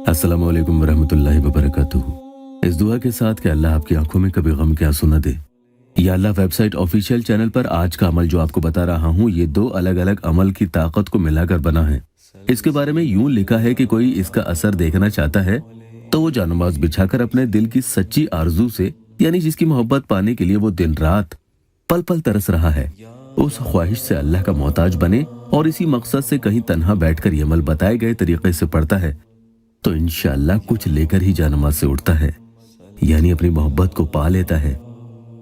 अस्सलाम वालेकुम वरहमतुल्लाहि वबरकातुहू। इस दुआ के साथ कि अल्लाह आपकी आंखों में कभी गम के आंसू न दे। या अल्लाह वेबसाइट ऑफिशियल चैनल पर आज का अमल जो आपको बता रहा हूँ, ये 2 अलग अलग अमल की ताकत को मिलाकर बना है। इसके बारे में यूं लिखा है कि कोई इसका असर देखना चाहता है तो वो जानमाज बिछाकर अपने दिल की सच्ची आरजू से, यानी जिसकी मोहब्बत पाने के लिए वो दिन रात पल पल तरस रहा है, उस ख्वाहिश से अल्लाह का मोहताज बने और इसी मकसद से कहीं तन्हा बैठकर ये अमल बताए गए तरीके से पढ़ता है तो इंशाअल्लाह कुछ लेकर ही जानमाज से उठता है, यानी अपनी मोहब्बत को पा लेता है।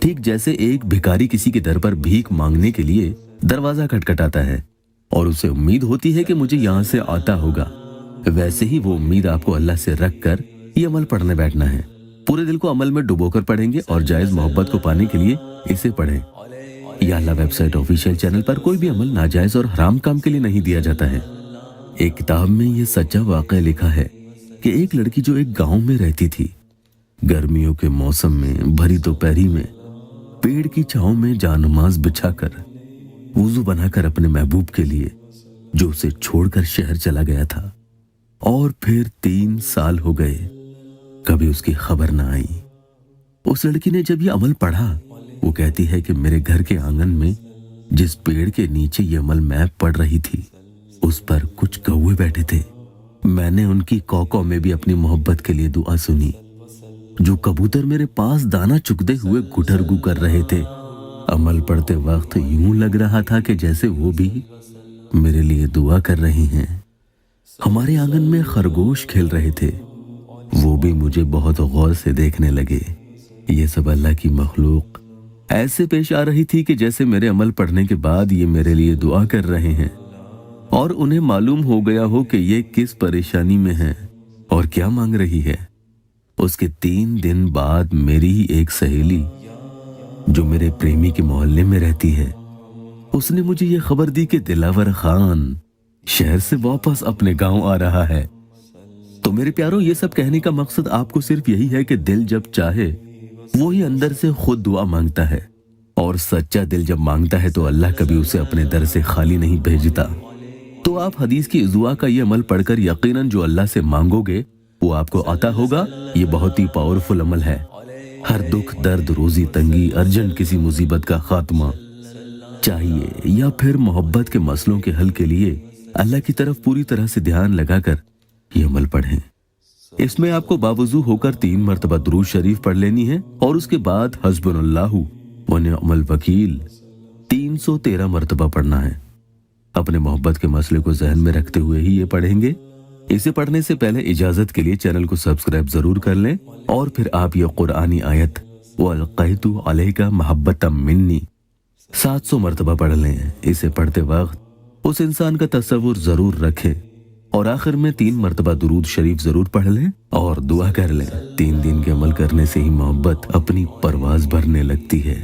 ठीक जैसे एक भिखारी किसी के दर पर भीख मांगने के लिए दरवाजा खटखटाता है और उसे उम्मीद होती है कि मुझे यहाँ से आता होगा, वैसे ही वो उम्मीद आपको अल्लाह से रख कर ये अमल पढ़ने बैठना है। पूरे दिल को अमल में डुबोकर पढ़ेंगे और जायज मोहब्बत को पाने के लिए इसे पढ़ें। या अल्लाह वेबसाइट ऑफिशियल चैनल पर कोई भी अमल नाजायज और हराम काम के लिए नहीं दिया जाता है। एक किताब में ये सच्चा वाक़या लिखा है कि एक लड़की जो एक गांव में रहती थी, गर्मियों के मौसम में भरी दोपहरी में पेड़ की छांव में जानमाज बिछाकर वुजू बनाकर अपने महबूब के लिए, जो उसे छोड़कर शहर चला गया था, और फिर 3 साल हो गए, कभी उसकी खबर ना आई। उस लड़की ने जब ये अमल पढ़ा, वो कहती है कि मेरे घर के आंगन में जिस पेड़ के नीचे ये अमल मैं पढ़ रही थी, उस पर कुछ कौवे बैठे थे। मैंने उनकी कौ में भी अपनी मोहब्बत के लिए दुआ सुनी। जो कबूतर मेरे पास दाना चुगते हुए गुटरगू कर रहे थे, अमल पढ़ते वक्त यूं लग रहा था कि जैसे वो भी मेरे लिए दुआ कर रही हैं। हमारे आंगन में खरगोश खेल रहे थे, वो भी मुझे बहुत गौर से देखने लगे। ये सब अल्लाह की मखलूक ऐसे पेश आ रही थी कि जैसे मेरे अमल पढ़ने के बाद ये मेरे लिए दुआ कर रहे हैं और उन्हें मालूम हो गया हो कि ये किस परेशानी में है और क्या मांग रही है। उसके 3 दिन बाद मेरी ही एक सहेली, जो मेरे प्रेमी के मोहल्ले में रहती है, उसने मुझे ये खबर दी कि दिलावर खान शहर से वापस अपने गांव आ रहा है। तो मेरे प्यारों, ये सब कहने का मकसद आपको सिर्फ यही है कि दिल जब चाहे वो ही अंदर से खुद दुआ मांगता है, और सच्चा दिल जब मांगता है तो अल्लाह कभी उसे अपने दर से खाली नहीं भेजता। तो आप हदीस की इस दुआ का ये अमल पढ़कर यकीनन जो अल्लाह से मांगोगे वो आपको आता होगा। ये बहुत ही पावरफुल अमल है। हर दुख, दर्द, रोजी तंगी, अर्जेंट किसी मुसीबत का खात्मा चाहिए, या फिर मोहब्बत के मसलों के हल के लिए अल्लाह की तरफ पूरी तरह से ध्यान लगाकर ये अमल पढ़ें। इसमें आपको बावजू होकर 3 मरतबा दुरूद शरीफ पढ़ लेनी है और उसके बाद हस्बुनल्लाहु व निअमल वकील 313 मरतबा पढ़ना है। अपने मोहब्बत के मसले को जहन में रखते हुए ही ये पढ़ेंगे। इसे पढ़ने से पहले इजाजत के लिए चैनल को सब्सक्राइब जरूर कर लें और फिर आप ये कुरानी आयत वअलक़ैतु अलैका महब्बतम मिन्नी 700 मरतबा पढ़ लें। इसे पढ़ते वक्त उस इंसान का तस्वुर जरूर रखें और आखिर में 3 मरतबा दुरूद शरीफ जरूर पढ़ लें और दुआ कर लें। 3 दिन के अमल करने से ही मोहब्बत अपनी परवाज भरने लगती है।